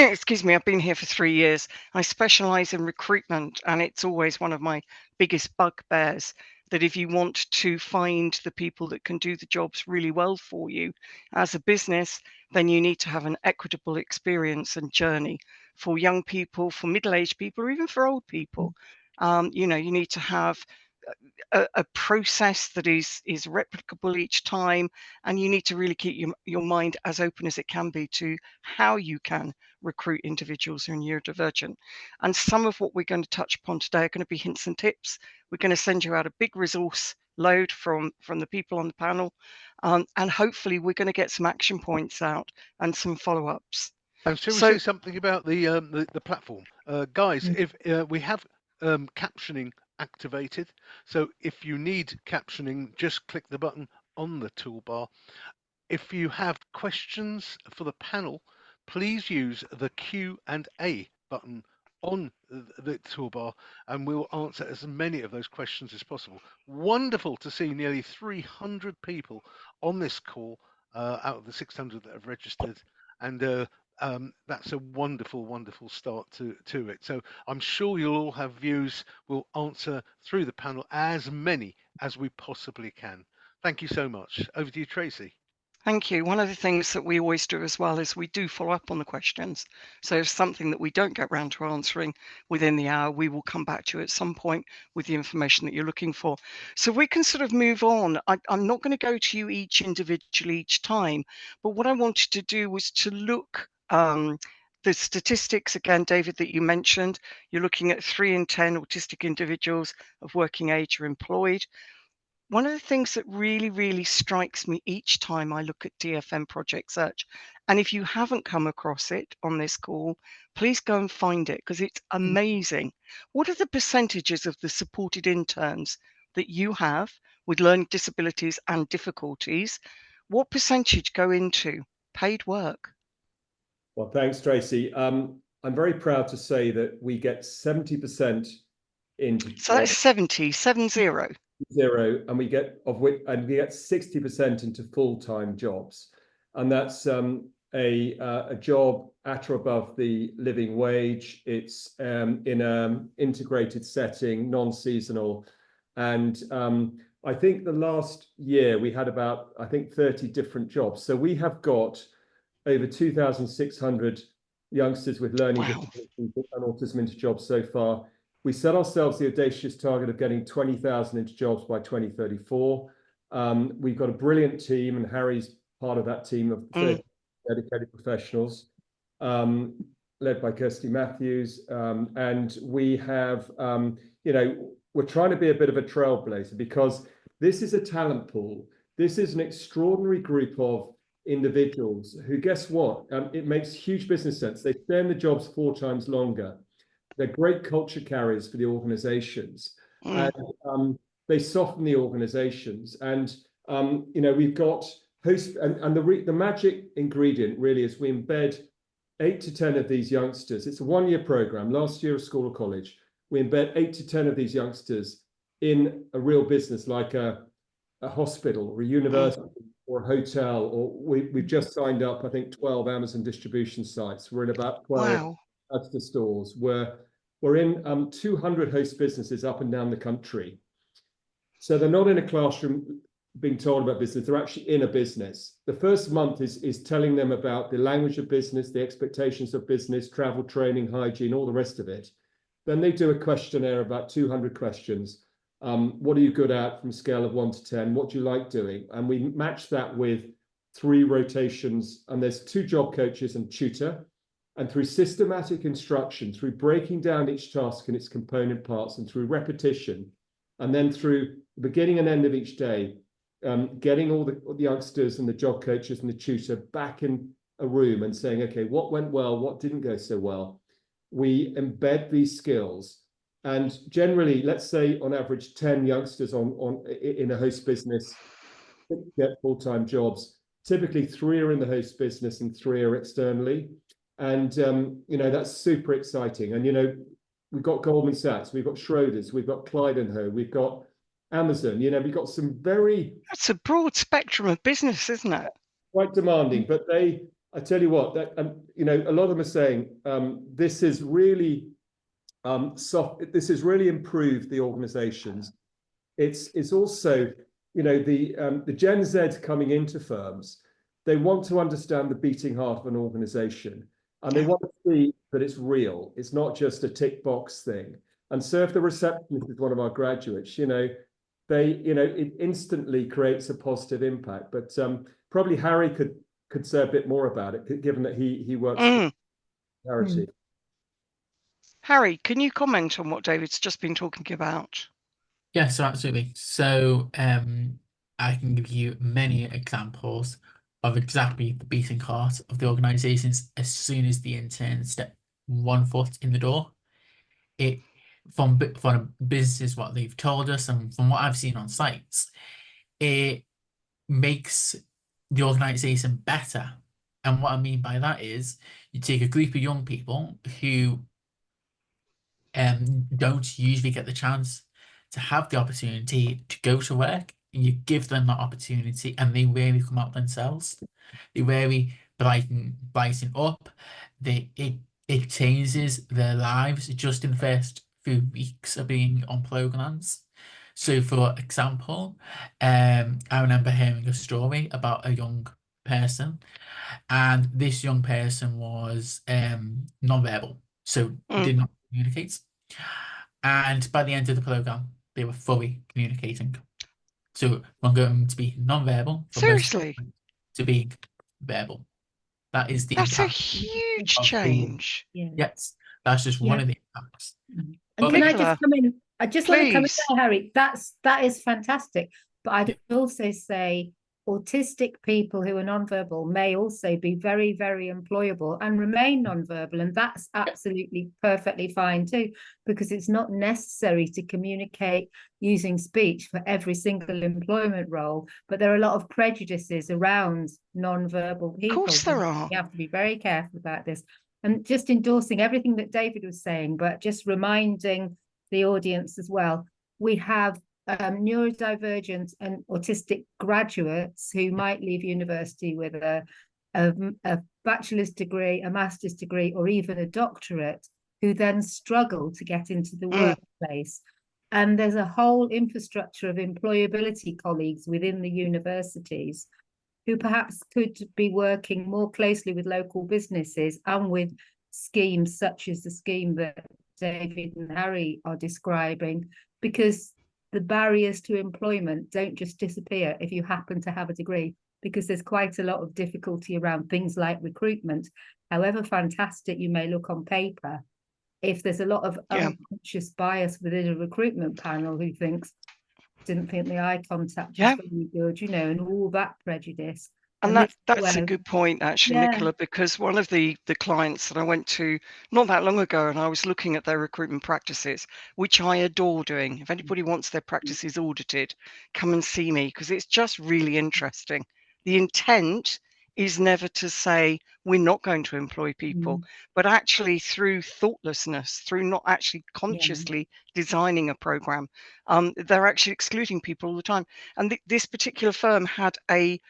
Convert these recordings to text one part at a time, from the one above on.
excuse me, I've been here for 3 years. I specialize in recruitment, and it's always one of my biggest bugbears that if you want to find the people that can do the jobs really well for you as a business, then you need to have an equitable experience and journey for young people, for middle-aged people, or even for old people. You know, you need to have a process that is replicable each time, and you need to really keep your mind as open as it can be to how you can recruit individuals who are neurodivergent. And some of what we're going to touch upon today are going to be hints and tips. We're going to send you out a big resource load from the people on the panel, and hopefully we're going to get some action points out and some follow-ups. And shall we say something about the platform, guys? If we have captioning activated, so if you need captioning, just click the button on the toolbar. If you have questions for the panel, please use the Q&A button on the toolbar, and we'll answer as many of those questions as possible. Wonderful to see nearly 300 people on this call out of the 600 that have registered, and that's a wonderful, wonderful start to it. So I'm sure you'll all have views. We'll answer through the panel as many as we possibly can. Thank you so much. Over to you, Tracy. Thank you. One of the things that we always do as well is we do follow up on the questions. So if something that we don't get round to answering within the hour, we will come back to you at some point with the information that you're looking for. So we can sort of move on. I'm not going to go to you each individually each time, but what I wanted to do was to look the statistics again, David, that you mentioned. You're looking at 3 in 10 autistic individuals of working age are employed. One of the things that really, really strikes me each time I look at DFM Project Search, and if you haven't come across it on this call, please go and find it because it's amazing. What are the percentages of the supported interns that you have with learning disabilities and difficulties? What percentage go into paid work? Well, thanks, Tracy. I'm very proud to say that we get 70% into. So that's 70, 70. Zero, and we get 60% into full-time jobs, and that's a job at or above the living wage. It's in an integrated setting, non-seasonal, and I think the last year we had about 30 different jobs. So we have got over 2,600 youngsters with learning difficulties and autism into jobs so far. We set ourselves the audacious target of getting 20,000 into jobs by 2034. We've got a brilliant team, and Harry's part of that team of 30 dedicated professionals, led by Kirsty Matthews. And we have, we're trying to be a bit of a trailblazer because this is a talent pool. This is an extraordinary group of individuals who, guess what? It makes huge business sense. They stay in the jobs 4 times longer. They're great culture carriers for the organizations, and they soften the organizations. And we've got host, and the magic ingredient really is we embed 8 to 10 of these youngsters. It's a 1-year program. Last year, a school or college, we embed 8 to 10 of these youngsters in a real business like a hospital or a university or a hotel. Or we've just signed up, I think, 12 Amazon distribution sites. We're in about 12 Asda stores. We're in 200 host businesses up and down the country. So they're not in a classroom being told about business, they're actually in a business. The first month is telling them about the language of business, the expectations of business, travel, training, hygiene, all the rest of it. Then they do a questionnaire, about 200 questions. What are you good at from a scale of 1 to 10? What do you like doing? And we match that with 3 rotations, and there's 2 job coaches and tutor. And through systematic instruction, through breaking down each task in its component parts, and through repetition, and then through the beginning and end of each day, getting all the youngsters and the job coaches and the tutor back in a room and saying, okay, what went well, what didn't go so well? We embed these skills. And generally, let's say on average, 10 youngsters in a host business get full-time jobs. Typically 3 are in the host business and 3 are externally. And, that's super exciting. And, we've got Goldman Sachs, we've got Schroders, we've got Clyde & Ho, we've got Amazon, we've got some very... That's a broad spectrum of business, isn't it? Quite demanding, but they I tell you what, that you know, a lot of them are saying this is really this has really improved the organizations. It's also, you know, the Gen Z coming into firms, they want to understand the beating heart of an organization, and they want to see that it's real. It's not just a tick box thing. And so if the receptionist is one of our graduates, you know, it instantly creates a positive impact. But probably Harry could say a bit more about it, given that he works for charity. Harry, can you comment on what David's just been talking about? Yes, so absolutely. So I can give you many examples of exactly the beating heart of the organizations as soon as the interns step one foot in the door. It from businesses, what they've told us, and from what I've seen on sites, it makes the organization better. And what I mean by that is you take a group of young people who don't usually get the chance to have the opportunity to go to work, and you give them that opportunity, and they really come out themselves. They really brighten up. It changes their lives just in the first few weeks of being on programs. So, for example, I remember hearing a story about a young person, and this young person was non-verbal, so did not communicate. And by the end of the program, they were fully communicating. So we're going to be non-verbal from Seriously, to being verbal. That is the that's impact. a huge of change. Yes, that's just one of the impacts. And But can I Nicola, just come in? I just want to come in please. there, Harry. That is fantastic. But I'd also say autistic people who are nonverbal may also be very, very employable and remain nonverbal. And that's absolutely perfectly fine too, because it's not necessary to communicate using speech for every single employment role. But there are a lot of prejudices around nonverbal people. Of course there are. You have to be very careful about this. And just endorsing everything that David was saying, but just reminding the audience as well, we have neurodivergent and autistic graduates who might leave university with a bachelor's degree, a master's degree, or even a doctorate, who then struggle to get into the workplace. And there's a whole infrastructure of employability colleagues within the universities who perhaps could be working more closely with local businesses and with schemes such as the scheme that David and Harry are describing, because the barriers to employment don't just disappear if you happen to have a degree, because there's quite a lot of difficulty around things like recruitment. However fantastic you may look on paper, if there's a lot of unconscious bias within a recruitment panel who didn't think the eye contact was very good, you know, and all that prejudice. And that's a good point, actually, Nicola, because one of the clients that I went to not that long ago, and I was looking at their recruitment practices, which I adore doing. If anybody wants their practices audited, come and see me, because it's just really interesting. The intent is never to say we're not going to employ people, but actually through thoughtlessness, through not actually consciously designing a program, they're actually excluding people all the time. And this particular firm had a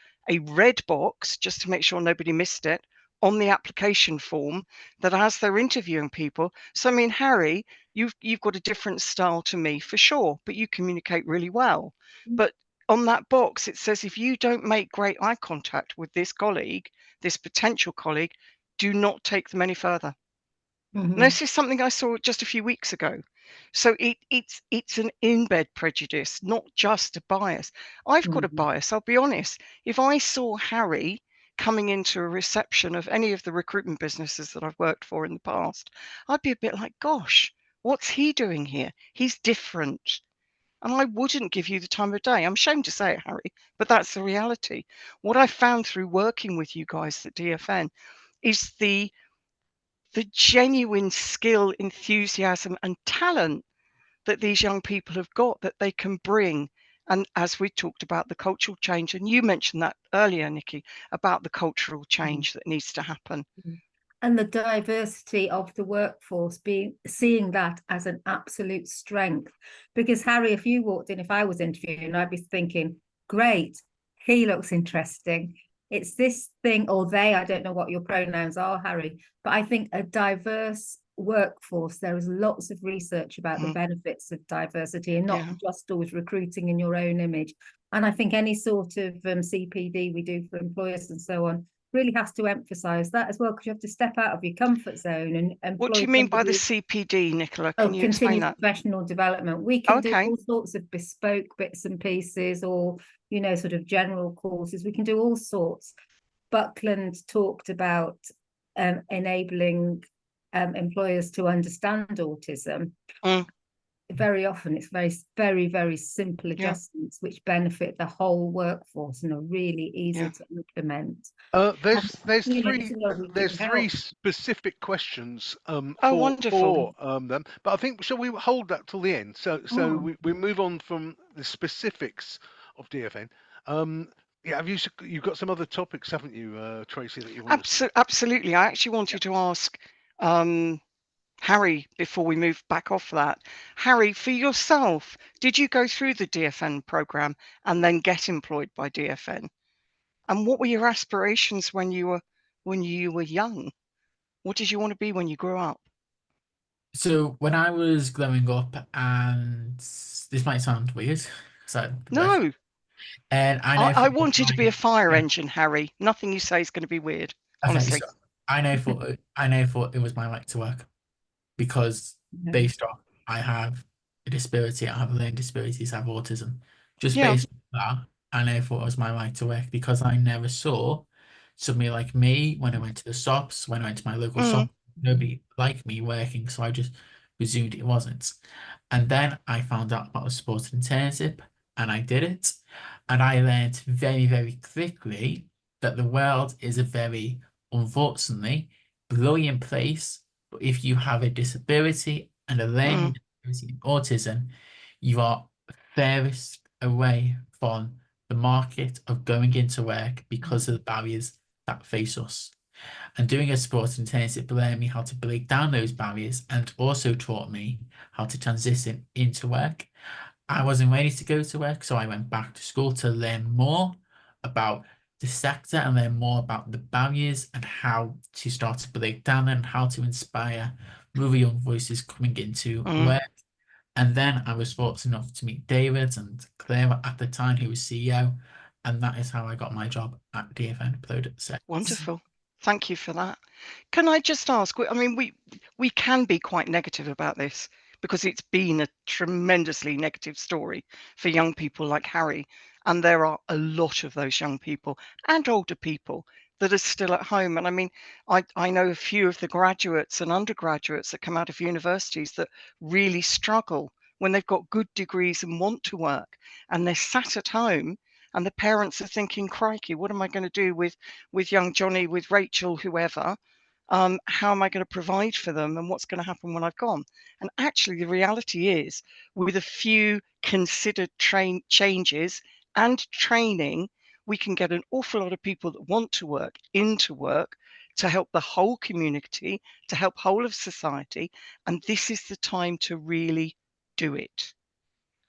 red box, just to make sure nobody missed it, on the application form, that as they're interviewing people. So, I mean, Harry, you've got a different style to me for sure, but you communicate really well. But on that box, it says, if you don't make great eye contact with this colleague, this potential colleague, do not take them any further. And this is something I saw just a few weeks ago. So it's an in-bed prejudice, not just a bias. I've got a bias, I'll be honest. If I saw Harry coming into a reception of any of the recruitment businesses that I've worked for in the past, I'd be a bit like, gosh, what's he doing here? He's different. And I wouldn't give you the time of day. I'm ashamed to say it, Harry, but that's the reality. What I found through working with you guys at DFN is the genuine skill, enthusiasm, and talent that these young people have got, that they can bring. And as we talked about the cultural change, and you mentioned that earlier, Nikki, about the cultural change that needs to happen. And the diversity of the workforce, seeing that as an absolute strength. Because Harry, if you walked in, if I was interviewing, I'd be thinking, great, he looks interesting. it's this thing, or they, I don't know what your pronouns are, Harry, but I think a diverse workforce, there is lots of research about the benefits of diversity, and not just always recruiting in your own image. And I think any sort of CPD we do for employers and so on really has to emphasize that as well, because you have to step out of your comfort zone and what do you mean by the CPD, Nicola? Can you explain that? Professional development. We can do all sorts of bespoke bits and pieces, or, you know, sort of general courses. We can do all sorts. Buckland talked about enabling employers to understand autism. Very often it's very, very simple adjustments which benefit the whole workforce and are really easy to implement. There's three specific questions for them, but I think, shall we hold that till the end? So we move on from the specifics of DFN. Yeah, you've got some other topics, haven't you, Tracy, that you want Absolutely. I actually wanted to ask Harry, before we move back off that. Harry, for yourself, did you go through the DFN program and then get employed by DFN? And what were your aspirations when you were young? What did you want to be when you grew up? So when I was growing up, and this might sound weird, No. And I wanted to be a fire engine, Harry. Nothing you say is going to be weird. Honestly. So I thought it was my right to work, because based on I have a disability, I have learning disabilities, I have autism. Just based on that, I never thought it was my right to work, because I never saw somebody like me when I went to the shops, when I went to my local shop, nobody like me working, so I just presumed it wasn't. And then I found out about a sports internship, and I did it, and I learned very, very quickly that the world is a very, unfortunately, brilliant place. But if you have a disability and a learning disability and autism, you are furthest away from the market of going into work because of the barriers that face us. And doing a sports internship learned me how to break down those barriers, and also taught me how to transition into work. I wasn't ready to go to work, so I went back to school to learn more about the sector and learn more about the barriers and how to start to break down and how to inspire really young voices coming into work. And then I was fortunate enough to meet David and Claire at the time, who was CEO, and that is how I got my job at DFN Product Sales. Wonderful. Thank you for that. Can I just ask, I mean, we can be quite negative about this, because it's been a tremendously negative story for young people like Harry. And there are a lot of those young people and older people that are still at home. And I mean, I know a few of the graduates and undergraduates that come out of universities that really struggle when they've got good degrees and want to work, and they're sat at home, and the parents are thinking, crikey, what am I going to do with young Johnny, with Rachel, whoever? How am I going to provide for them, and what's going to happen when I've gone? And actually, the reality is, with a few considered changes and training, we can get an awful lot of people that want to work into work, to help the whole community, to help whole of society. And this is the time to really do it.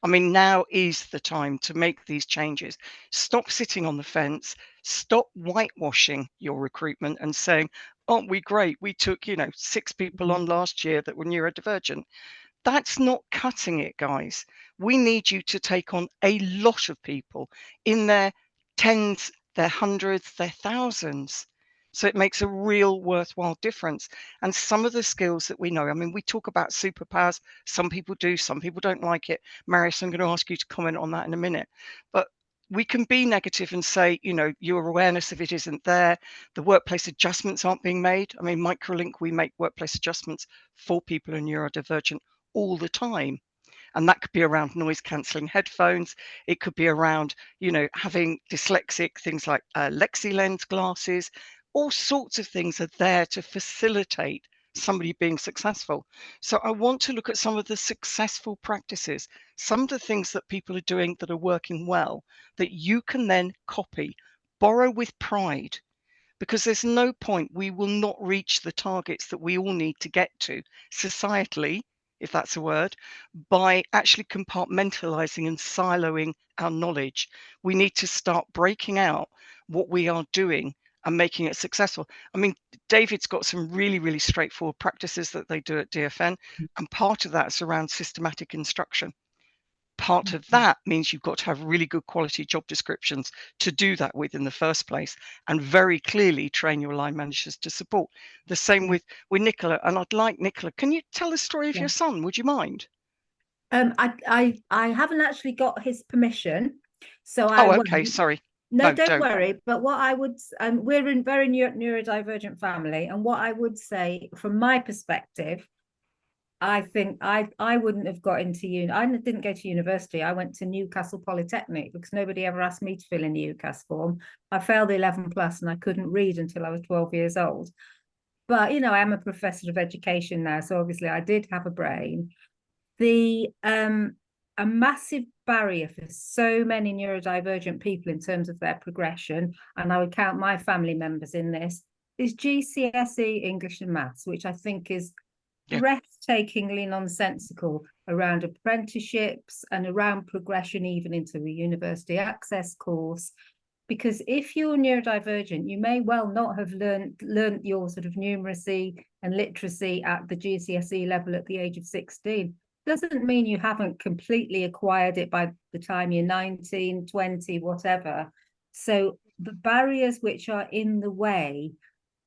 I mean, now is the time to make these changes. Stop sitting on the fence. Stop whitewashing your recruitment and saying, aren't we great? We took, 6 people on last year that were neurodivergent. That's not cutting it, guys. We need you to take on a lot of people in their tens, their hundreds, their thousands. So it makes a real worthwhile difference. And some of the skills that we know, I mean, we talk about superpowers. Some people do, some people don't like it. Marius, I'm going to ask you to comment on that in a minute. But we can be negative and say, your awareness of it isn't there. The workplace adjustments aren't being made. I mean, Microlink, we make workplace adjustments for people who are neurodivergent all the time. And that could be around noise cancelling headphones. It could be around, having dyslexic, things like LexiLens glasses. All sorts of things are there to facilitate somebody being successful. So I want to look at some of the successful practices, some of the things that people are doing that are working well, that you can then copy, borrow with pride, because there's no point, we will not reach the targets that we all need to get to societally, if that's a word, by actually compartmentalizing and siloing our knowledge. We need to start breaking out what we are doing and making it successful. I mean, David's got some really, really straightforward practices that they do at DFN, and part of that's around systematic instruction. Part of that means you've got to have really good quality job descriptions to do that with in the first place, and very clearly train your line managers to support. The same with Nicola, and I'd like Nicola, can you tell the story of your son? Would you mind? I haven't actually got his permission, so okay, sorry. No, don't worry. But what I would, we're in very neurodivergent family, and what I would say from my perspective, I think I wouldn't have got into uni. I didn't go to university. I went to Newcastle Polytechnic because nobody ever asked me to fill in the UCAS form. I failed the 11 plus and I couldn't read until I was 12 years old. But, you know, I am a professor of education now, so obviously I did have a brain. A massive barrier for so many neurodivergent people in terms of their progression, and I would count my family members in this, is GCSE English and Maths, which I think is breathtakingly nonsensical around apprenticeships and around progression even into a university access course. Because if you're neurodivergent, you may well not have learned your sort of numeracy and literacy at the GCSE level at the age of 16. Doesn't mean you haven't completely acquired it by the time you're 19, 20, whatever. So the barriers which are in the way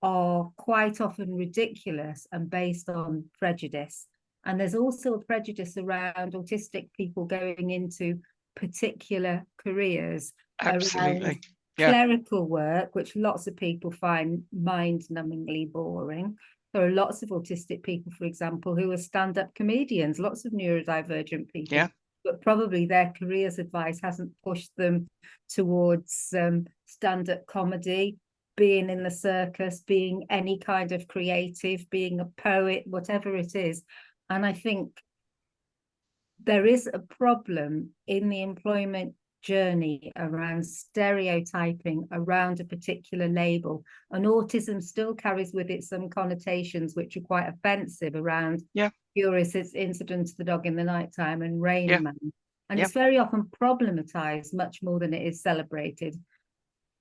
are quite often ridiculous and based on prejudice. And there's also a prejudice around autistic people going into particular careers. Absolutely. Clerical work, which lots of people find mind-numbingly boring. There are lots of autistic people, for example, who are stand-up comedians, lots of neurodivergent people, but probably their careers advice hasn't pushed them towards stand-up comedy, being in the circus, being any kind of creative, being a poet, whatever it is. And I think there is a problem in the employment journey around stereotyping around a particular label, and autism still carries with it some connotations which are quite offensive around Furious Incident of the Dog in the Nighttime and Rain Man, and it's very often problematized much more than it is celebrated.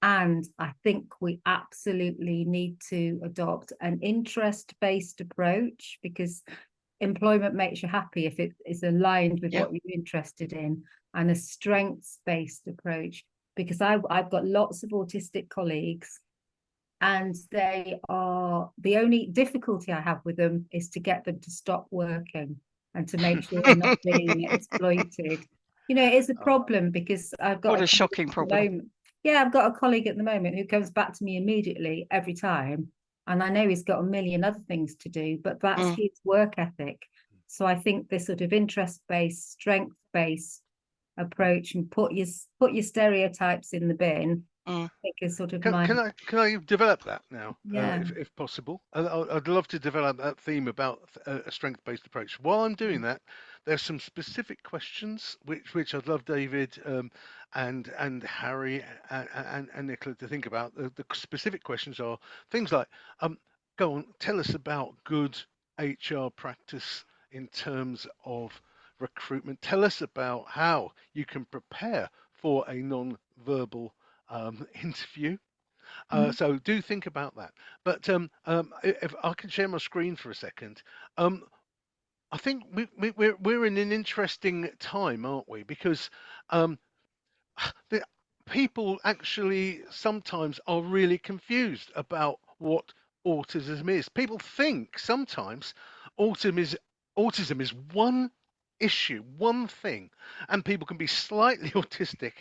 And I think we absolutely need to adopt an interest-based approach, because employment makes you happy if it is aligned with what you're interested in, and a strengths-based approach, because I've got lots of autistic colleagues, and they are, the only difficulty I have with them is to get them to stop working and to make sure they're not being exploited. You know, it is a problem, because I've got a shocking problem. I've got a colleague at the moment who comes back to me immediately every time, and I know he's got a million other things to do, but that's his work ethic. So I think this sort of interest-based, strength-based approach, and put your stereotypes in the bin, I think is sort of can I develop that now, if possible? I'd love to develop that theme about a strength-based approach. While I'm doing that, there's some specific questions which I'd love David and Harry and Nicola to think about. The specific questions are things like, go on, tell us about good HR practice in terms of recruitment. Tell us about how you can prepare for a non-verbal interview. So do think about that. But if I can share my screen for a second, I think we're in an interesting time, aren't we? Because the people actually sometimes are really confused about what autism is. People think sometimes autism is one issue, one thing, and people can be slightly autistic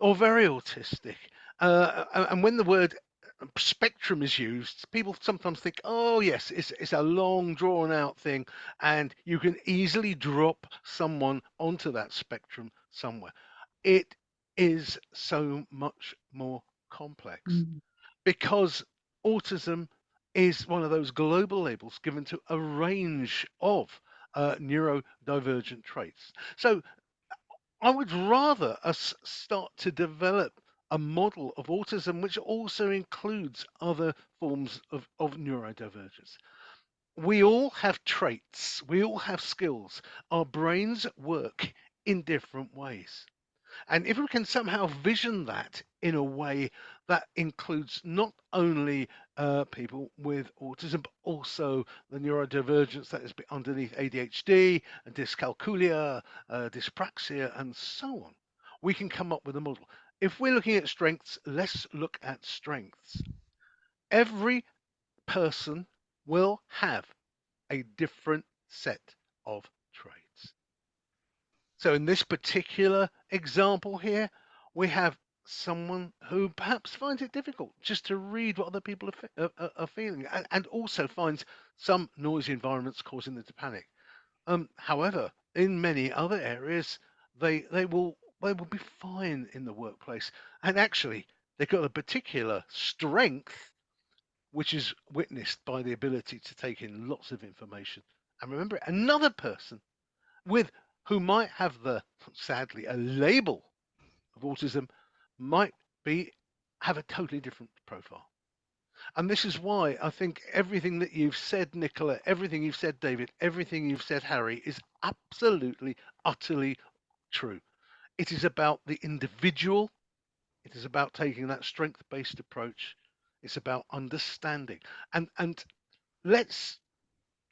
or very autistic. And when the word spectrum is used, people sometimes think, oh yes, it's a long drawn out thing, and you can easily drop someone onto that spectrum somewhere. It is so much more complex, because autism is one of those global labels given to a range of neurodivergent traits. So I would rather us start to develop a model of autism which also includes other forms of neurodivergence. We all have traits, we all have skills. Our brains work in different ways. And if we can somehow vision that in a way that includes not only people with autism, but also the neurodivergence that is underneath ADHD and dyscalculia, dyspraxia, and so on, we can come up with a model. If we're looking at strengths, let's look at strengths. Every person will have a different set of traits. So in this particular example here, we have someone who perhaps finds it difficult just to read what other people are feeling, and also finds some noisy environments causing them to panic. However, in many other areas, they will be fine in the workplace, and actually they've got a particular strength which is witnessed by the ability to take in lots of information. And remember, another person with who might have sadly a label of autism might have a totally different profile. And this is why I think everything that you've said, Nicola, everything you've said, David, everything you've said, Harry, is absolutely, utterly true. It is about the individual. It is about taking that strength-based approach. It's about understanding. And let's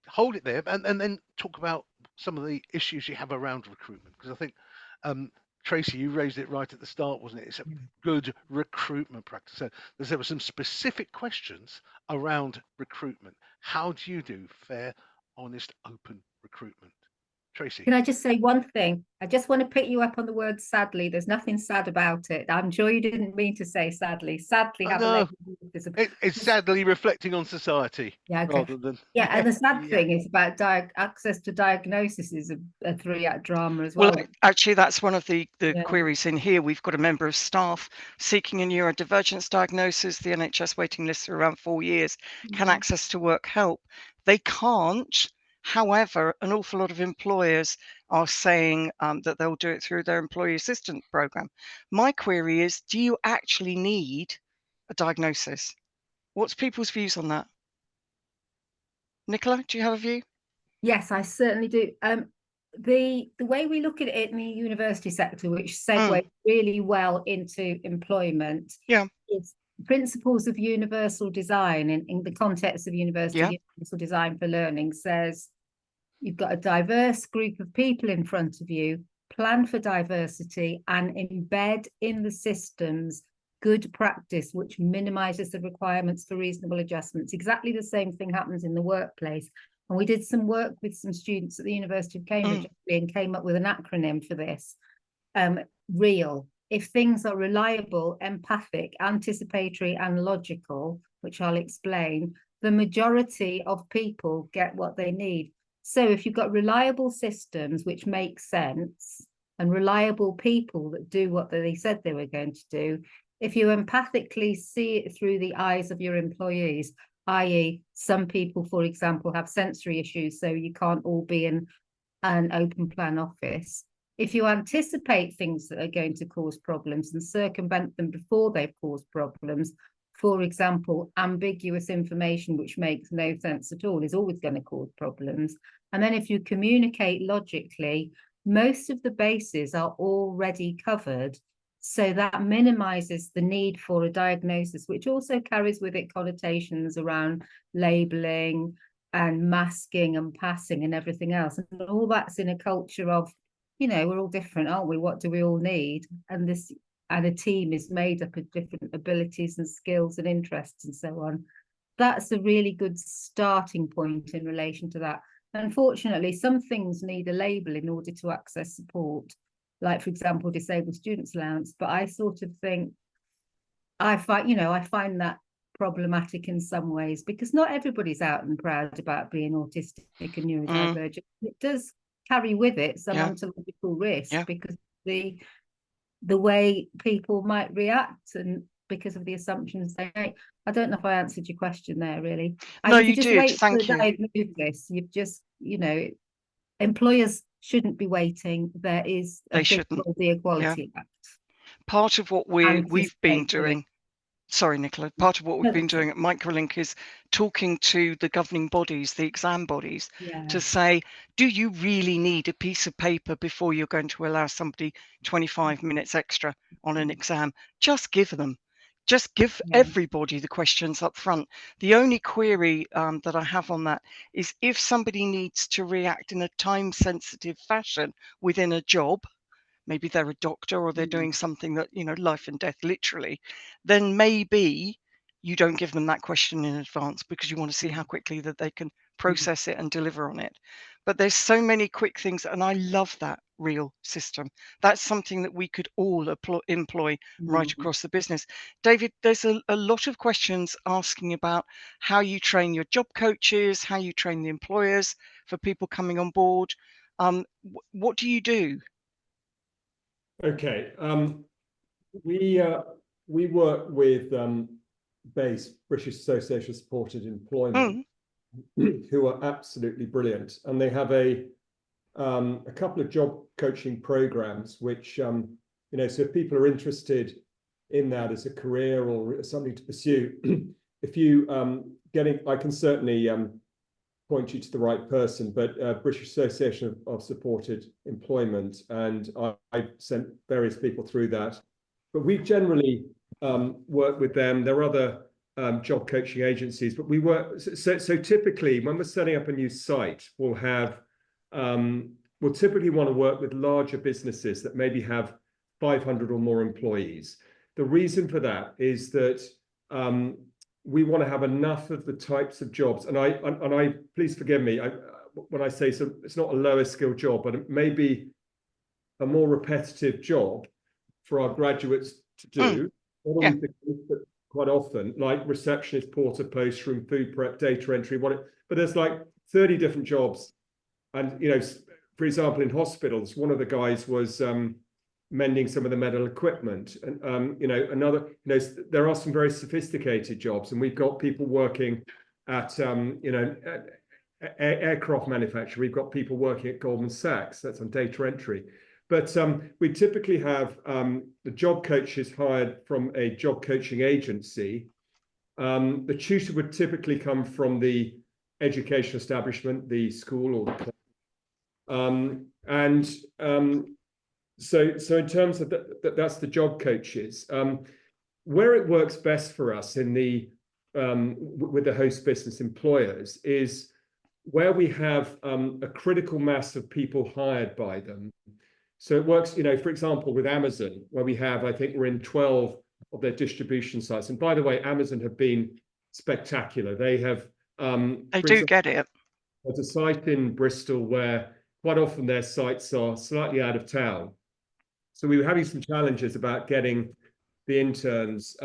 hold it there and then talk about some of the issues you have around recruitment, because I think Tracy, you raised it right at the start, wasn't it? It's a good recruitment practice. So there were some specific questions around recruitment. How do you do fair, honest, open recruitment? Tracy. Can I just say one thing? I just want to pick you up on the word sadly. There's nothing sad about it. I'm sure you didn't mean to say sadly. Sadly, it's sadly reflecting on society. Yeah, okay. Rather than and the sad thing is about access to diagnosis is a 3-act drama as well. Well, actually, that's one of the queries in here. We've got a member of staff seeking a neurodivergence diagnosis. The NHS waiting lists are around 4 years. Can access to work help? They can't. However, an awful lot of employers are saying that they'll do it through their employee assistance program. My query is, do you actually need a diagnosis? What's people's views on that? Nicola, do you have a view? Yes, I certainly do. The way we look at it in the university sector, which segues really well into employment, is principles of universal design in the context of university. Universal design for learning says you've got a diverse group of people in front of you, plan for diversity and embed in the systems good practice which minimizes the requirements for reasonable adjustments. Exactly the same thing happens in the workplace. And we did some work with some students at the University of Cambridge and came up with an acronym for this. REAL. If things are reliable, empathic, anticipatory, and logical, which I'll explain, the majority of people get what they need. So if you've got reliable systems which make sense and reliable people that do what they said they were going to do, if you empathically see it through the eyes of your employees, i.e. some people, for example, have sensory issues, so you can't all be in an open plan office. If you anticipate things that are going to cause problems and circumvent them before they've caused problems, for example, ambiguous information which makes no sense at all is always going to cause problems. And then if you communicate logically, most of the bases are already covered. So that minimizes the need for a diagnosis, which also carries with it connotations around labeling and masking and passing and everything else. And all that's in a culture of, we're all different, aren't we? What do we all need? And a team is made up of different abilities and skills and interests and so on. That's a really good starting point in relation to that. Unfortunately, some things need a label in order to access support, like, for example, disabled students allowance. But I sort of think, I find that problematic in some ways, because not everybody's out and proud about being autistic and neurodivergent. It does carry with it some ontological risk because the way people might react and because of the assumptions they make. I don't know if I answered your question there, really. No, you did. Thank you. Diagnosis, you've just, employers shouldn't be waiting. There is a thing called the Equality Act. Part of what we've been doing. Sorry, Nicola. Part of what we've No, been that's doing at Microlink is talking to the governing bodies, the exam bodies, Yeah. to say, do you really need a piece of paper before you're going to allow somebody 25 minutes extra on an exam? Just give them. Just give Yeah. everybody the questions up front. The only query that I have on that is if somebody needs to react in a time-sensitive fashion within a job, maybe they're a doctor or they're doing something that, you know, life and death literally, then maybe you don't give them that question in advance because you want to see how quickly that they can process it and deliver on it. But there's so many quick things, and I love that real system. That's something that we could all employ right across the business. David, there's a lot of questions asking about how you train your job coaches, how you train the employers for people coming on board. What do you do? Okay, we work with BASE, British Association of Supported Employment, who are absolutely brilliant, and they have a couple of job coaching programs, which you know, so if people are interested in that as a career or something to pursue, if you I can certainly point you to the right person, but British Association of Supported Employment, and I sent various people through that. But we generally work with them. There are other job coaching agencies, but we work. So typically, when we're setting up a new site, we'll typically want to work with larger businesses that maybe have 500 or more employees. The reason for that is that we want to have enough of the types of jobs, and I please forgive me when I say so, it's not a lower skill job, but it may be a more repetitive job for our graduates to do. Not always the case, but quite often, like receptionist, porter, post room, food prep, data entry, but there's like 30 different jobs. And, you know, for example, in hospitals, one of the guys was mending some of the medical equipment, and you know, another, you know, there are some very sophisticated jobs, and we've got people working at you know, aircraft manufacturer. We've got people working at Goldman Sachs, that's on data entry. But we typically have the job coaches hired from a job coaching agency. The tutor would typically come from the education establishment, the school or the so in terms of that's the job coaches. Where it works best for us in the with the host business employers is where we have a critical mass of people hired by them. So it works, you know, for example, with Amazon, where we have, I think we're in 12 of their distribution sites. And by the way, Amazon have been spectacular. They have They do get it. There's a site in Bristol where quite often their sites are slightly out of town. So we were having some challenges about getting the interns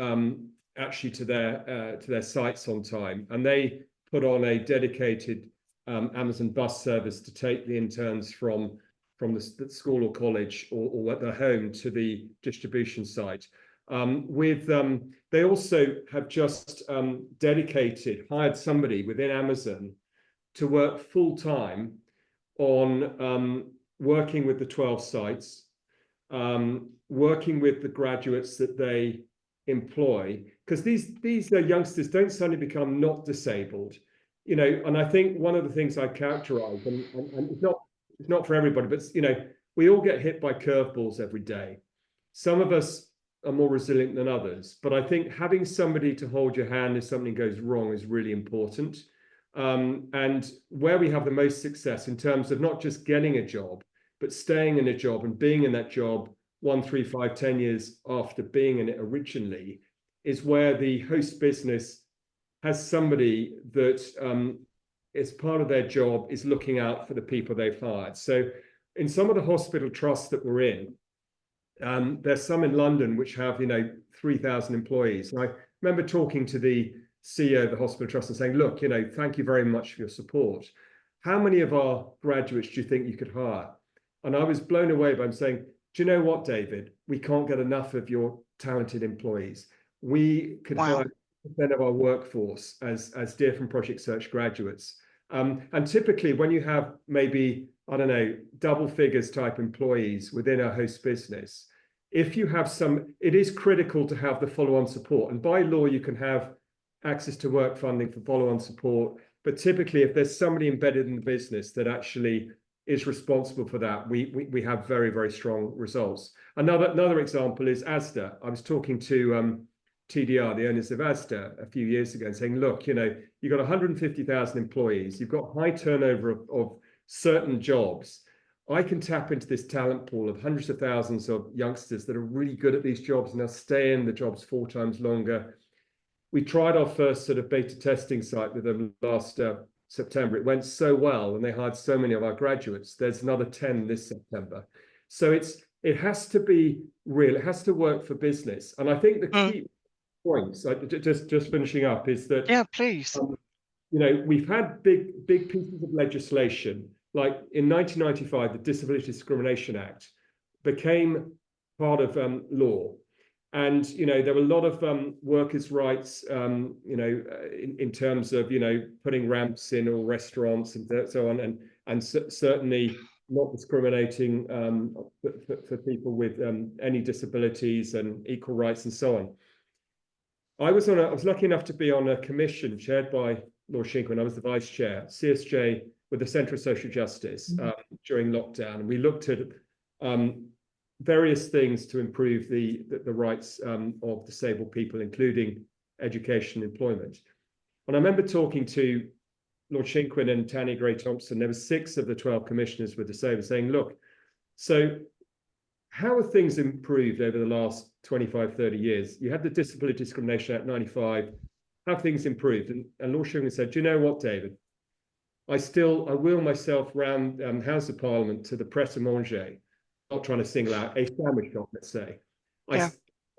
actually to their sites on time, and they put on a dedicated Amazon bus service to take the interns from the school or college or at their home to the distribution site. They also have just hired somebody within Amazon to work full time on working with the 12 sites, working with the graduates that they employ, because these youngsters don't suddenly become not disabled, you know. And I think one of the things I characterize, and it's not for everybody, but you know, we all get hit by curveballs every day. Some of us are more resilient than others, but I think having somebody to hold your hand if something goes wrong is really important. And where we have the most success in terms of not just getting a job, but staying in a job and being in that job 1, 3, 5, 10 years after being in it originally, is where the host business has somebody that as part of their job is looking out for the people they've hired. So in some of the hospital trusts that we're in, there's some in London which have, you know, 3,000 employees. And I remember talking to the CEO of the hospital trust and saying, look, you know, thank you very much for your support. How many of our graduates do you think you could hire? And I was blown away by him saying, do you know what, David? We can't get enough of your talented employees. We could hire 10% of our workforce as Dear from Project Search graduates. And typically when you have maybe, I don't know, double figures type employees within a host business, if you have it is critical to have the follow-on support. And by law, you can have access to work funding for follow-on support. But typically, if there's somebody embedded in the business that actually is responsible for that, we have very, very strong results. Another example is Asda. I was talking to TDR, the owners of Asda, a few years ago, and saying, look, you've got 150,000 employees, you've got high turnover of certain jobs. I can tap into this talent pool of hundreds of thousands of youngsters that are really good at these jobs, and they'll stay in the jobs 4 times longer. We tried our first sort of beta testing site with them last September. It went so well, and they hired so many of our graduates. There's another 10 this September. So it has to be real. It has to work for business. And I think the key points, just finishing up, is that please. We've had big pieces of legislation. Like in 1995, the Disability Discrimination Act became part of law. And, there were a lot of workers' rights, in terms of, putting ramps in all restaurants and so on, and certainly not discriminating for people with any disabilities and equal rights and so on. I was lucky enough to be on a commission chaired by Lord Shinkwin. I was the vice chair, CSJ, with the Centre of Social Justice during lockdown. And we looked at various things to improve the rights of disabled people, including education and employment. And I remember talking to Lord Shinkwin and Tanya Gray-Thompson. There were 6 of the 12 commissioners were disabled, saying, look, so how have things improved over the last 25, 30 years? You had the Disability Discrimination Act 95. How have things improved? And Lord Shinkwin said, do you know what, David? I wheel myself round House of Parliament to the Pret a Manger, not trying to single out a sandwich shop, let's say.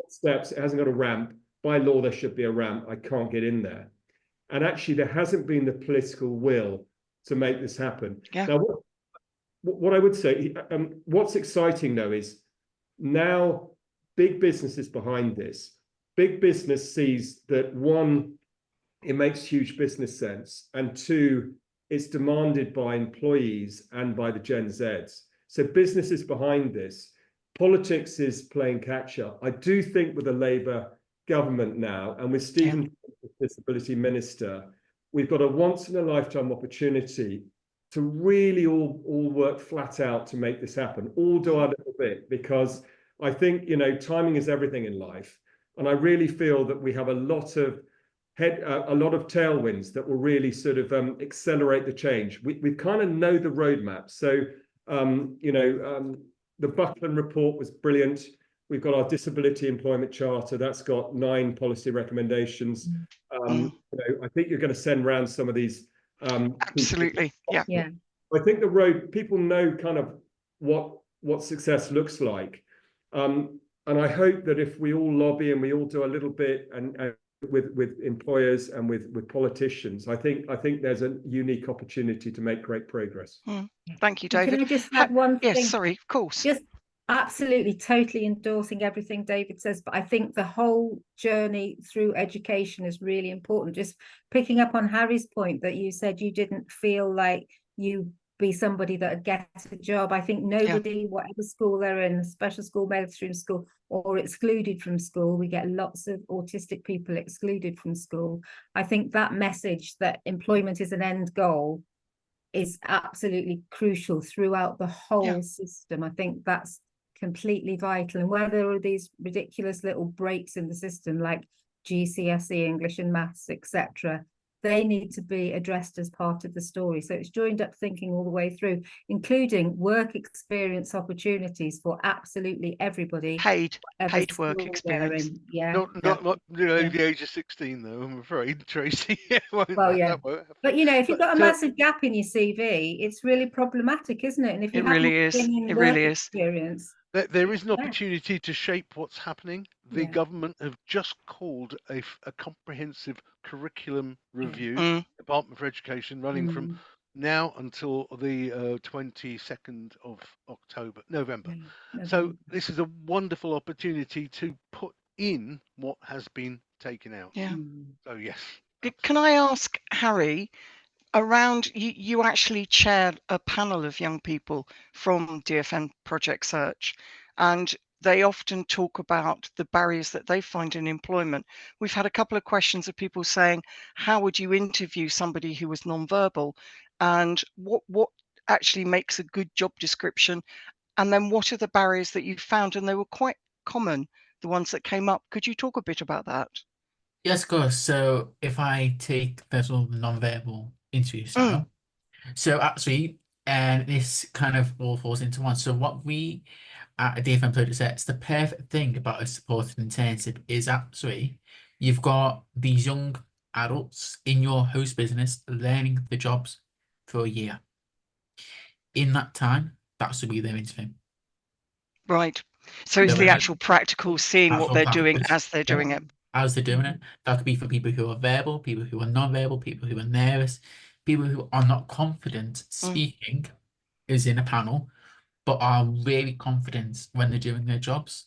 Steps, it hasn't got a ramp. By law, there should be a ramp. I can't get in there. And actually, there hasn't been the political will to make this happen. Now, what I would say, what's exciting, though, is now big business is behind this. Big business sees that, 1, it makes huge business sense, and 2, it's demanded by employees and by the Gen Zs. So business is behind this. Politics is playing catch up. I do think with the Labour government now, and with Stephen, the disability minister, we've got a once in a lifetime opportunity to really all work flat out to make this happen, all do our little bit, because I think, timing is everything in life. And I really feel that we have a lot of tailwinds that will really sort of accelerate the change. We kind of know the roadmap. So, the Buckland report was brilliant. We've got our disability employment charter. That's got 9 policy recommendations. I think you're going to send around some of these. Absolutely. Yeah. I think people know kind of what success looks like. And I hope that if we all lobby and we all do a little bit, and with employers and with politicians, I think there's a unique opportunity to make great progress. Thank you, David. Can I just add one thing? Yes, sorry, of course. Just absolutely, totally endorsing everything David says, but I think the whole journey through education is really important. Just picking up on Harry's point that you said you didn't feel like you be somebody that would get a job. I think nobody, whatever school they're in, special school, mainstream school, or excluded from school, we get lots of autistic people excluded from school. I think that message that employment is an end goal is absolutely crucial throughout the whole system. I think that's completely vital. And where there are these ridiculous little breaks in the system, like GCSE, English and maths, etc., they need to be addressed as part of the story. So it's joined up thinking all the way through, including work experience opportunities for absolutely everybody. Paid work experience. Not the age of 16, though, I'm afraid, Tracy. But if you've got a massive gap in your CV, it's really problematic, isn't it? And if you experience, there is an opportunity to shape what's happening. The government have just called a comprehensive curriculum review, Department for Education, running from now until the 22nd of November. So this is a wonderful opportunity to put in what has been taken out. So yes. Can I ask Harry, around you actually chaired a panel of young people from DFN Project Search, and they often talk about the barriers that they find in employment. We've had a couple of questions of people saying, how would you interview somebody who was nonverbal, and what actually makes a good job description, and then what are the barriers that you found? And they were quite common, the ones that came up. Could you talk a bit about that? Yes, of course. So if I take the sort of non-verbal interview style, so actually, and this kind of all falls into one. So what we at DFM Project Sets, the perfect thing about a supported internship is actually you've got these young adults in your host business learning the jobs for a year. In that time, that's to be their interview. Right. So it's the actual practical, seeing what they're doing as they're doing it. As they're doing it. That could be for people who are verbal, people who are non-verbal, people who are nervous, people who are not confident speaking is in a panel, but are really confident when they're doing their jobs.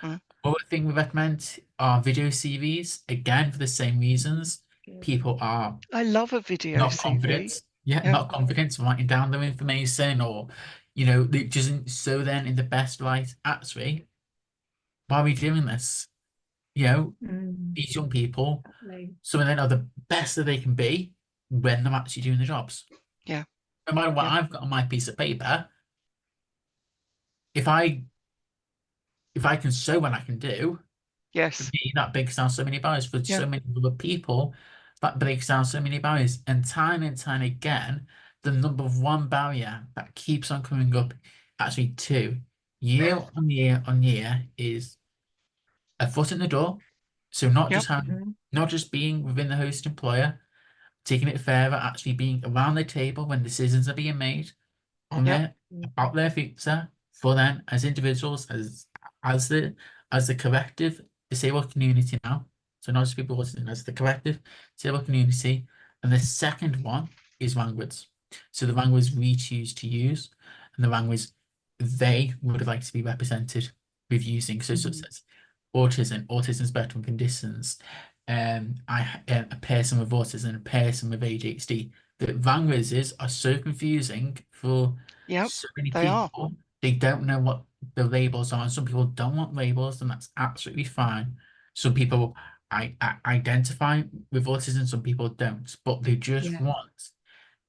Other thing we recommend are video CVs, again, for the same reasons. People are I love a video not CV. confident. Yeah, not confident writing down their information, or, you know, it doesn't show them in the best light. Actually, why are we doing this? You know, these young people, some of them are the best that they can be when they're actually doing the jobs. Yeah. No matter what I've got on my piece of paper, if I can show what I can do, yes, for me, that breaks down so many barriers. For so many other people, that breaks down so many barriers. And time again, the number one barrier that keeps on coming up, actually two, year on year on year, is a foot in the door. So not just having, not just being within the host employer, taking it further, actually being around the table when decisions are being made on their about their future for them as individuals, as the collective disabled community now. So not just people listening, as the collective disabled community. And the second one is language. So the language we choose to use, and the language they would like to be represented with using. So such as autism spectrum conditions, a person with autism, a person with ADHD. The languages are so confusing for so many people. They don't know what the labels are, and some people don't want labels, and that's absolutely fine. Some people identify with autism, some people don't, but they just want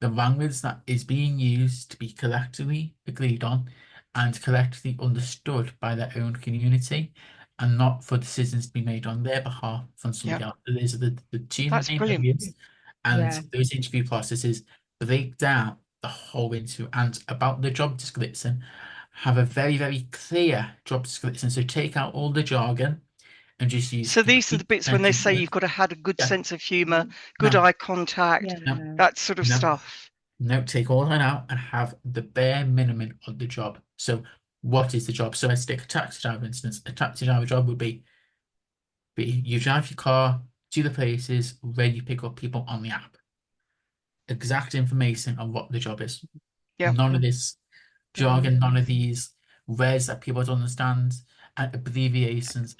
the language that is being used to be collectively agreed on and collectively understood by their own community, and not for decisions to be made on their behalf from somebody else. So these are the two main areas, and those interview processes break down the whole interview. And about the job description, have a very, very clear job description. So take out all the jargon and just use. So these are the bits when they say you've got to have a good sense of humour, good eye contact, that sort of stuff. No, take all that out and have the bare minimum of the job. So what is the job? So let's take a taxi driver instance. A taxi driver job would be you drive your car to the places where you pick up people on the app. Exact information on what the job is. None of this jargon, none of these words that people don't understand, and abbreviations.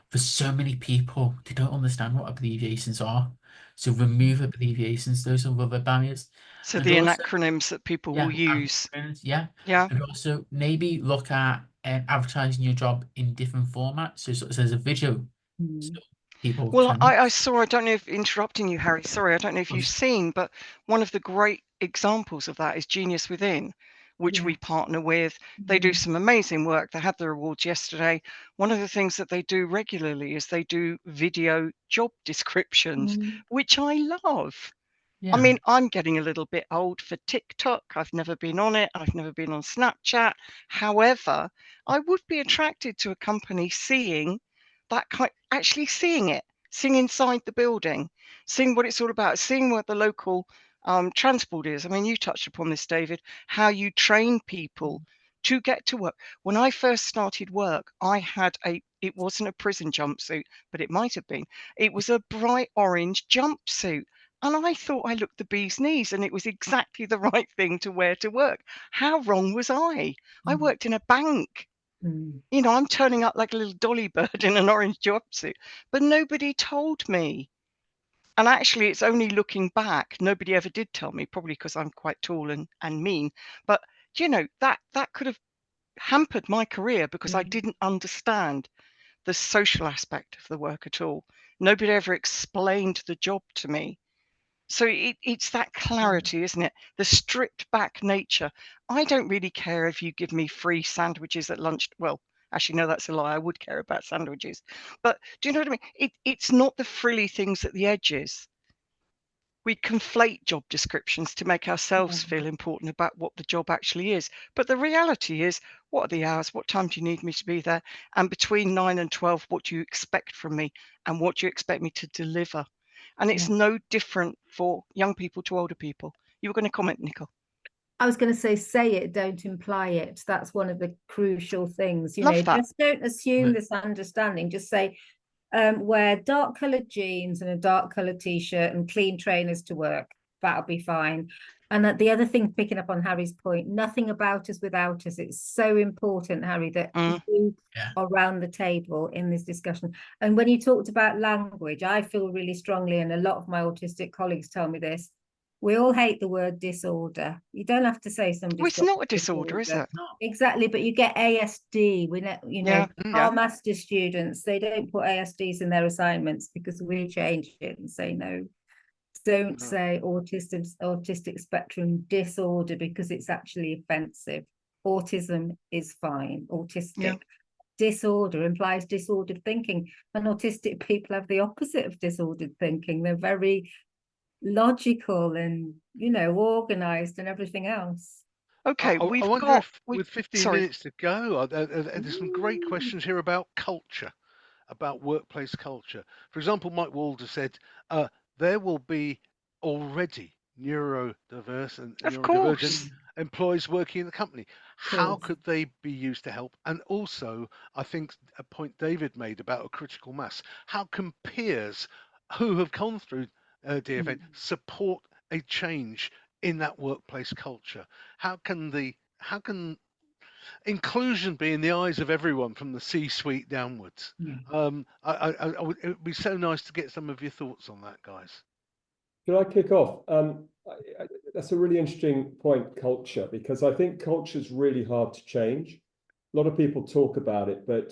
For so many people, they don't understand what abbreviations are. So remove abbreviations. Those are other barriers. So the acronyms that people will use. And also maybe look at advertising your job in different formats. So such as a video. So people I saw, I don't know if interrupting you, Harry, sorry, I don't know if you've seen, but one of the great examples of that is Genius Within, which we partner with. They do some amazing work. They had their awards yesterday. One of the things that they do regularly is they do video job descriptions, which I love. I mean, I'm getting a little bit old for TikTok. I've never been on it. I've never been on Snapchat. However, I would be attracted to a company seeing that actually seeing it, seeing inside the building, seeing what it's all about, seeing what the local transport is. I mean, you touched upon this, David, how you train people to get to work. When I first started work, I had it wasn't a prison jumpsuit, but it might have been. It was a bright orange jumpsuit. And I thought I looked the bee's knees, and it was exactly the right thing to wear to work. How wrong was I? I worked in a bank. You know, I'm turning up like a little dolly bird in an orange jumpsuit, but nobody told me. And actually, it's only looking back, nobody ever did tell me, probably because I'm quite tall and mean. But, you know, that could have hampered my career because I didn't understand the social aspect of the work at all. Nobody ever explained the job to me. So it's that clarity, isn't it? The stripped back nature. I don't really care if you give me free sandwiches at lunch. Well, actually, no, that's a lie. I would care about sandwiches. But do you know what I mean? It's not the frilly things at the edges. We conflate job descriptions to make ourselves feel important about what the job actually is. But the reality is, what are the hours? What time do you need me to be there? And between 9 and 12, what do you expect from me? And what do you expect me to deliver? And it's no different for young people to older people. You were going to comment, Nicole? I was going to say it, don't imply it. That's one of the crucial things. You Love know, that. just don't assume this understanding. Just say, wear dark coloured jeans and a dark coloured t-shirt and clean trainers to work. That'll be fine. And the other thing, picking up on Harry's point, nothing about us without us. It's so important, Harry, that you are around the table in this discussion. And when you talked about language, I feel really strongly, and a lot of my autistic colleagues tell me this, we all hate the word disorder. You don't have to say somebody's Well, it's not a disorder, is it? Exactly, but you get ASD. We know, you know, Yeah. our master students, they don't put ASDs in their assignments because we change it and say no. Don't say autistic spectrum disorder because it's actually offensive. Autism is fine. Autistic disorder implies disordered thinking, and autistic people have the opposite of disordered thinking. They're very logical and, you know, organized and everything else. Okay, I we've wonder got if, with 15 minutes to go, there's some great questions here about culture, about workplace culture. For example, Mike Walder said there will be already neurodiverse and neurodivergent employees working in the company. How could they be used to help? And also, I think a point David made about a critical mass. How can peers who have gone through DFN support a change in that workplace culture? How can inclusion be in the eyes of everyone from the C-suite downwards? It would be so nice to get some of your thoughts on that, guys. Should I kick off? That's a really interesting point, culture, because I think culture is really hard to change. A lot of people talk about it, but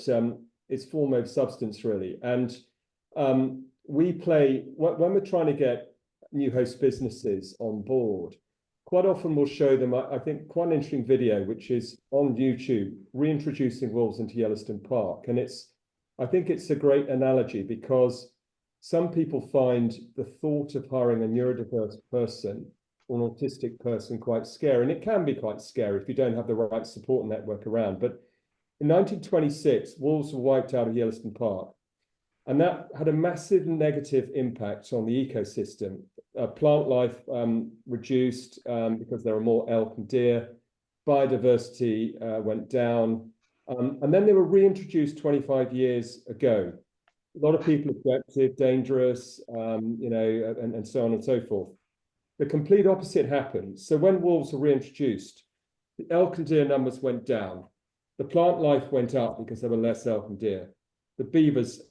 it's form over substance, really. And we play, when we're trying to get new host businesses on board, quite often we'll show them, I think, quite an interesting video, which is on YouTube, reintroducing wolves into Yellowstone Park. And I think it's a great analogy because some people find the thought of hiring a neurodiverse person or an autistic person quite scary. And it can be quite scary if you don't have the right support network around. But in 1926, wolves were wiped out of Yellowstone Park. And that had a massive negative impact on the ecosystem. Plant life reduced because there were more elk and deer. Biodiversity went down. And then they were reintroduced 25 years ago. A lot of people objected, dangerous, you know, and so on and so forth. The complete opposite happened. So when wolves were reintroduced, the elk and deer numbers went down. The plant life went up because there were less elk and deer. The beavers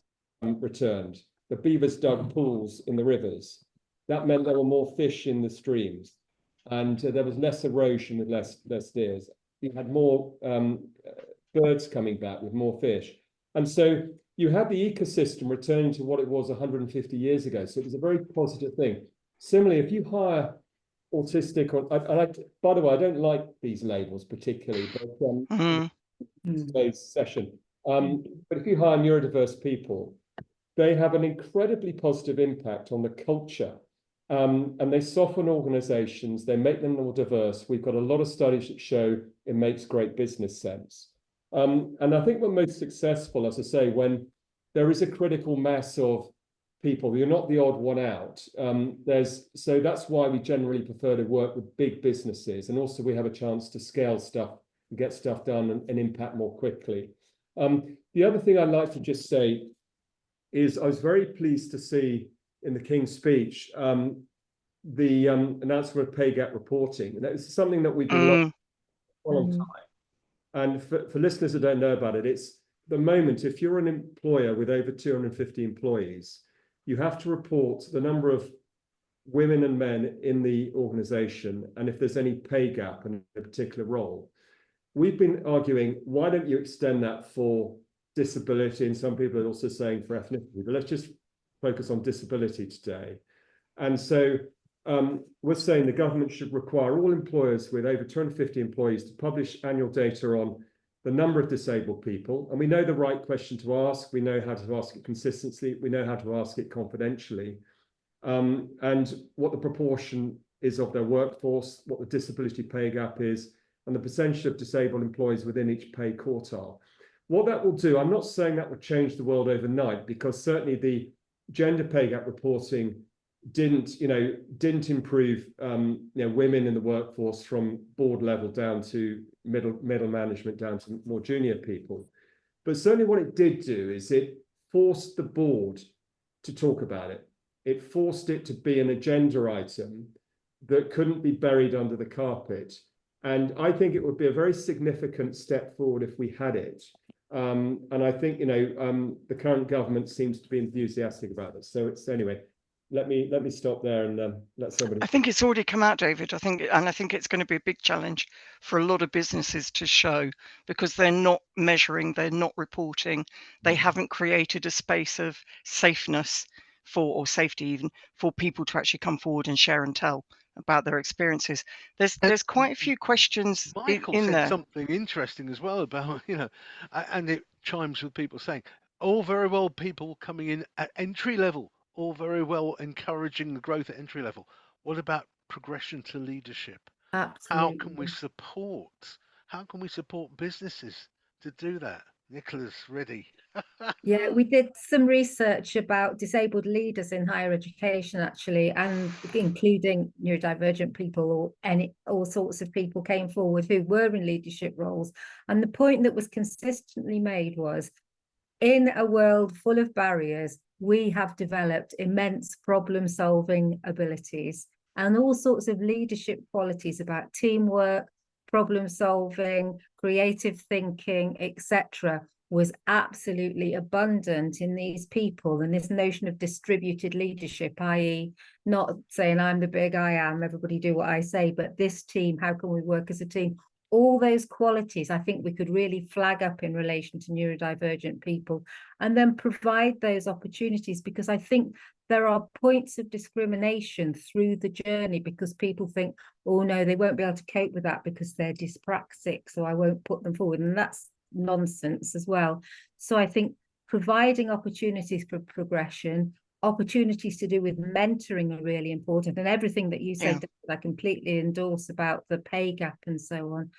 returned. The beavers dug pools in the rivers. That meant there were more fish in the streams, and there was less erosion with less deers. You had more birds coming back with more fish, and so you had the ecosystem returning to what it was 150 years ago. So it was a very positive thing. Similarly, if you hire autistic, by the way, I don't like these labels particularly, but today's session. But if you hire neurodiverse people, they have an incredibly positive impact on the culture, and they soften organizations, they make them more diverse. We've got a lot of studies that show it makes great business sense. And I think we're most successful, as I say, when there is a critical mass of people. You're not the odd one out. So that's why we generally prefer to work with big businesses, and also we have a chance to scale stuff and get stuff done and impact more quickly. The other thing I'd like to just say is I was very pleased to see in the King's speech the announcement of pay gap reporting. And it's something that we've been for a long time. And for listeners that don't know about it, it's the moment, if you're an employer with over 250 employees, you have to report the number of women and men in the organization, and if there's any pay gap in a particular role. we've been arguing, why don't you extend that for disability? And some people are also saying for ethnicity, but let's just focus on disability today. And so we're saying the government should require all employers with over 250 employees to publish annual data on the number of disabled people. And we know the right question to ask. We know how to ask it consistently. We know how to ask it confidentially. And what the proportion is of their workforce, what the disability pay gap is, and the percentage of disabled employees within each pay quartile. What that will do, I'm not saying that would change the world overnight, because certainly the gender pay gap reporting didn't improve women in the workforce from board level down to middle management down to more junior people. But certainly what it did do is it forced the board to talk about it. It forced it to be an agenda item that couldn't be buried under the carpet. And I think it would be a very significant step forward if we had it. And I think the current government seems to be enthusiastic about it. So it's anyway. Let me stop there and let somebody. I think it's already come out, David. I think it's going to be a big challenge for a lot of businesses to show, because they're not measuring, they're not reporting, they haven't created a space of safeness or safety even for people to actually come forward and share and tell about their experiences. There's quite a few questions Michael in said there. something interesting as well about and it chimes with people saying, all very well people coming in at entry level, all very well encouraging the growth at entry level. What about progression to leadership? Absolutely. How can we support businesses to do that? Nicola's ready. Yeah, we did some research about disabled leaders in higher education, actually, and including neurodivergent people or all sorts of people came forward who were in leadership roles. And the point that was consistently made was, in a world full of barriers, we have developed immense problem-solving abilities and all sorts of leadership qualities about teamwork, problem-solving, creative thinking, etc., was absolutely abundant in these people. And this notion of distributed leadership, i.e. not saying I'm the big I am, everybody do what I say, but this team, how can we work as a team? All those qualities I think we could really flag up in relation to neurodivergent people and then provide those opportunities, because I think there are points of discrimination through the journey because people think, oh no, they won't be able to cope with that because they're dyspraxic, so I won't put them forward. And that's nonsense as well. So I think providing opportunities for progression, opportunities to do with mentoring are really important, and everything that you said, I completely endorse about the pay gap and so on.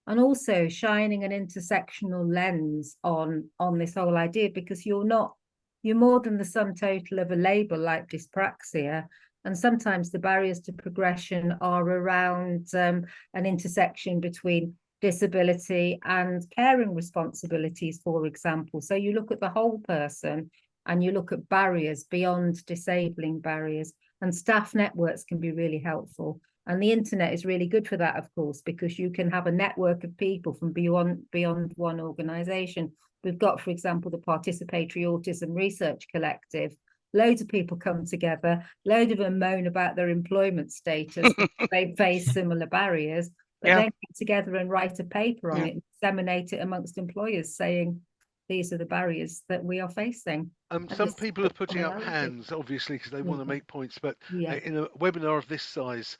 And also shining an intersectional lens on this whole idea, because you're more than the sum total of a label like dyspraxia. And sometimes the barriers to progression are around an intersection between disability and caring responsibilities, for example. So you look at the whole person and you look at barriers beyond disabling barriers, and staff networks can be really helpful. And the internet is really good for that, of course, because you can have a network of people from beyond one organisation. We've got, for example, the Participatory Autism Research Collective. Loads of people come together, loads of them moan about their employment status, they face similar barriers, but then get together and write a paper on it and disseminate it amongst employers, saying these are the barriers that we are facing. Some people are putting up hands, obviously, because they want to make points, but in a webinar of this size,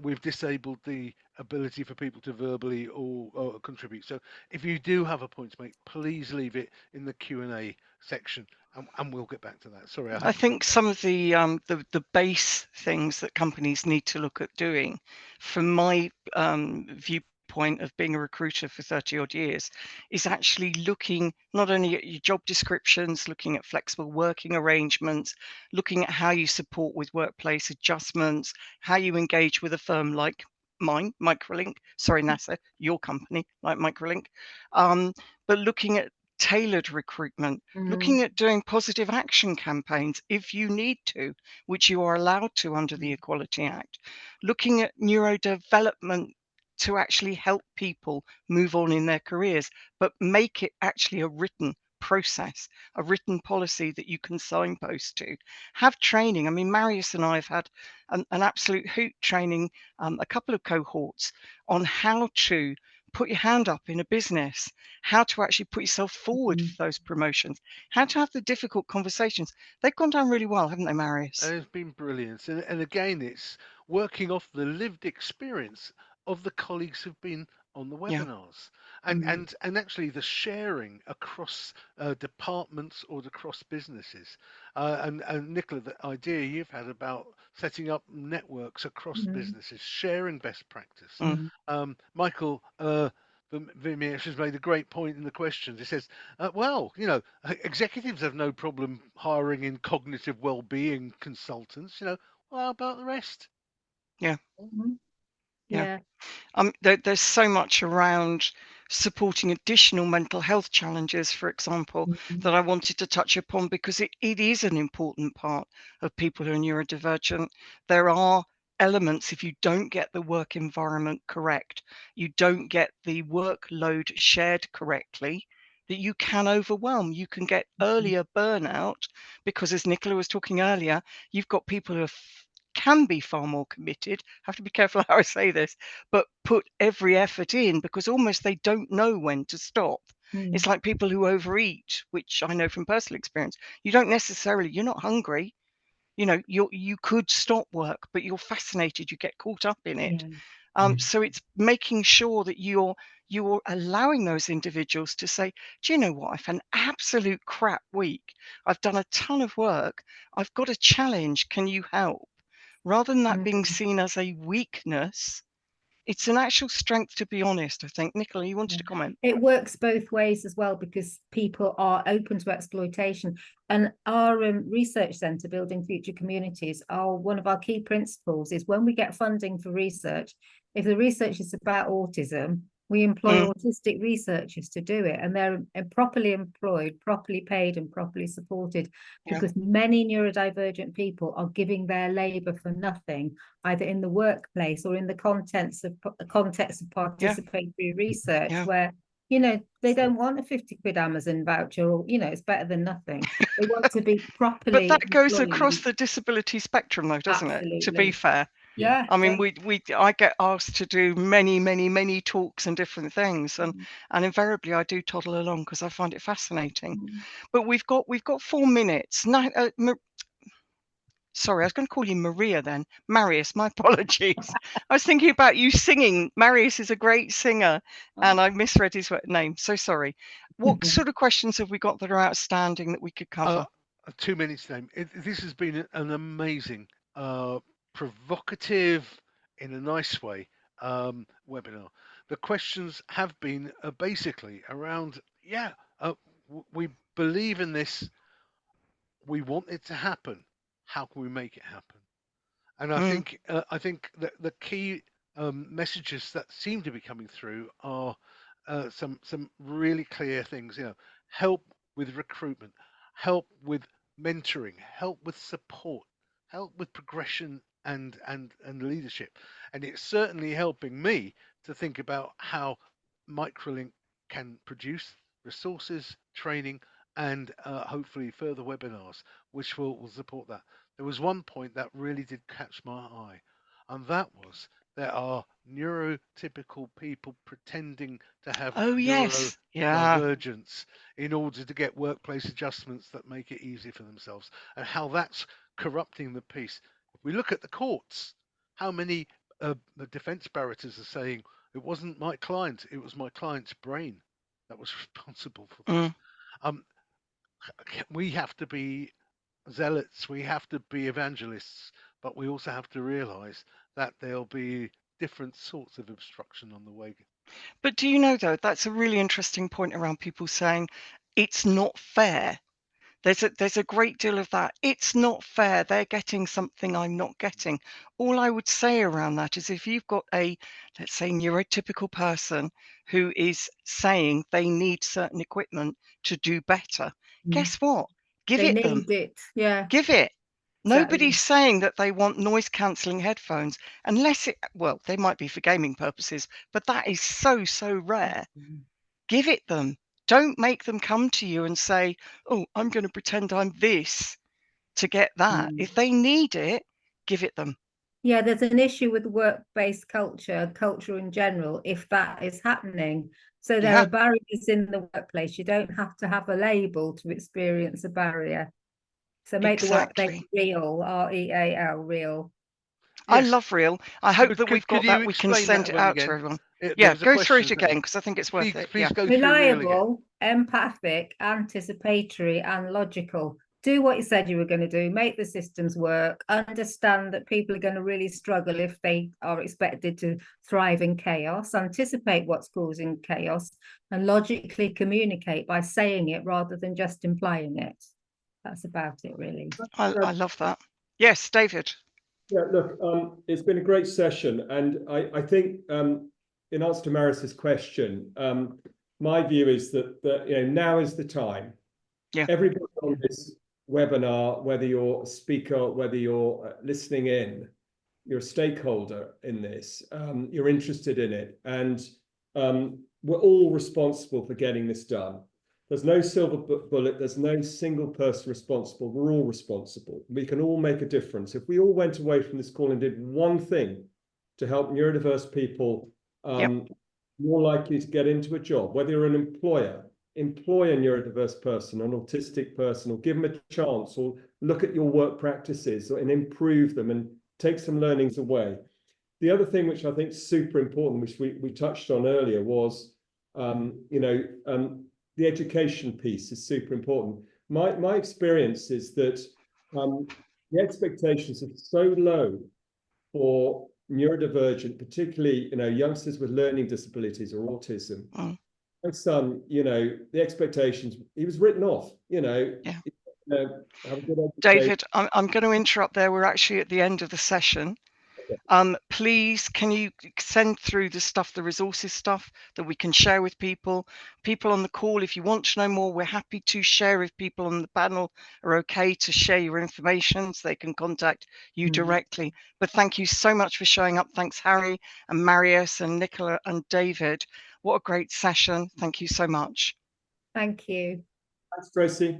we've disabled the ability for people to verbally or contribute. So if you do have a point to make, please leave it in the Q&A section, and we'll get back to that. Sorry. I think some of the base things that companies need to look at doing, from my viewpoint of being a recruiter for 30 odd years, is actually looking not only at your job descriptions, looking at flexible working arrangements, looking at how you support with workplace adjustments, how you engage with a firm like mine, Microlink, sorry, NASA, your company, like Microlink, but looking at tailored recruitment, looking at doing positive action campaigns if you need to, which you are allowed to under the Equality Act, looking at neurodevelopment to actually help people move on in their careers, but make it actually a written process, a written policy that you can signpost to. Have training. I mean, Marius and I have had an absolute hoot training a couple of cohorts on how to put your hand up in a business, how to actually put yourself forward for those promotions, how to have the difficult conversations. They've gone down really well, haven't they, Marius? And it's been brilliant. And again, it's working off the lived experience of the colleagues who've been on the Yeah. webinars, and actually the sharing across departments or across businesses. And Nicola, the idea you've had about setting up networks across businesses, sharing best practice. Michael Vimier has made a great point in the questions. He says, well, you know, executives have no problem hiring in cognitive well-being consultants. You know, well, how about the rest? Yeah. Yeah. There's so much around supporting additional mental health challenges, for example, that I wanted to touch upon, because it is an important part of people who are neurodivergent. There are elements, if you don't get the work environment correct, you don't get the workload shared correctly, that you can overwhelm. You can get earlier burnout because, as Nicola was talking earlier, you've got people who can be far more committed. Have to be careful how I say this, but put every effort in because almost they don't know when to stop. It's like people who overeat, which I know from personal experience. You don't necessarily, you're not hungry. You know, you could stop work, but you're fascinated. You get caught up in it. So it's making sure that you're allowing those individuals to say, do you know what? I've had an absolute crap week. I've done a ton of work. I've got a challenge. Can you help? Rather than that being seen as a weakness, it's an actual strength, to be honest, I think. Nicola, you wanted to comment? It works both ways as well, because people are open to exploitation. And our research centre, Building Future Communities, one of our key principles is when we get funding for research, if the research is about autism, we employ autistic researchers to do it, and they're properly employed, properly paid, and properly supported, because many neurodivergent people are giving their labour for nothing, either in the workplace or in the context of participatory research, where, you know, they don't want a 50 quid Amazon voucher, or, you know, it's better than nothing. They want to be properly. But that goes across the disability spectrum, though, doesn't it? To be fair. Yeah. I mean, I get asked to do many talks and different things, and invariably I do toddle along because I find it fascinating. But we've got 4 minutes. Sorry, I was going to call you Maria then. Marius, my apologies. I was thinking about you singing. Marius is a great singer, and I misread his name. So sorry. What sort of questions have we got that are outstanding that we could cover? 2 minutes name. This has been an amazing, provocative, in a nice way, webinar. The questions have been basically around, we believe in this, we want it to happen. How can we make it happen? And I think that the key messages that seem to be coming through are some really clear things. You know, help with recruitment, help with mentoring, help with support, help with progression and leadership. And it's certainly helping me to think about how Microlink can produce resources, training, and hopefully further webinars which will support that. There was one point that really did catch my eye, and that was there are neurotypical people pretending to have neurodivergence in order to get workplace adjustments that make it easy for themselves, and how that's corrupting the piece. If we look at the courts, how many the defense bariters are saying it wasn't my client, it was my client's brain that was responsible for this. We have to be zealots, we have to be evangelists, but we also have to realize that there'll be different sorts of obstruction on the way. But do you know, though, that's a really interesting point around people saying it's not fair. There's a great deal of that. It's not fair. They're getting something I'm not getting. All I would say around that is if you've got a, let's say, neurotypical person who is saying they need certain equipment to do better, guess what? Give it them. Give it. Nobody's saying that they want noise cancelling headphones unless they might be for gaming purposes, but that is so rare. Give it them. Don't make them come to you and say, oh, I'm going to pretend I'm this to get that. If they need it, give it them. Yeah, there's an issue with work-based culture in general, if that is happening. So there Yeah. are barriers in the workplace. You don't have to have a label to experience a barrier. So make the workplace Exactly. real, REAL, real. I Yes. love real. I hope that we've got Could that. you We can explain send that it one out to again? everyone. There Yeah, was a go through it question. again because I think it's worth it. Please Yeah. go through real again. Reliable, empathic, anticipatory, and logical. Do what you said you were going to do. Make the systems work. Understand that people are going to really struggle if they are expected to thrive in chaos. Anticipate what's causing chaos and logically communicate by saying it rather than just implying it. That's about it, really. I love that. Yes, David. Yeah, look, it's been a great session, and I think in answer to Maris's question, my view is that now is the time. Yeah. Everybody on this webinar, whether you're a speaker, whether you're listening in, you're a stakeholder in this, you're interested in it, and we're all responsible for getting this done. There's no silver bullet. There's no single person responsible. We're all responsible. We can all make a difference. If we all went away from this call and did one thing to help neurodiverse people more likely to get into a job, whether you're an employer, employ a neurodiverse person, an autistic person, or give them a chance, or look at your work practices and improve them and take some learnings away. The other thing which I think is super important, which we touched on earlier, was the education piece is super important. My experience is that the expectations are so low for neurodivergent, particularly youngsters with learning disabilities or autism. My son, the expectations, he was written off. Have a good education. David, I'm going to interrupt there. We're actually at the end of the session. Please, can you send through the stuff, the resources stuff that we can share with people? People on the call, if you want to know more, we're happy to share. If people on the panel are okay to share your information, so they can contact you directly. But thank you so much for showing up. Thanks, Harry and Marius and Nicola and David. What a great session. Thank you so much. Thank you. Thanks, Tracy.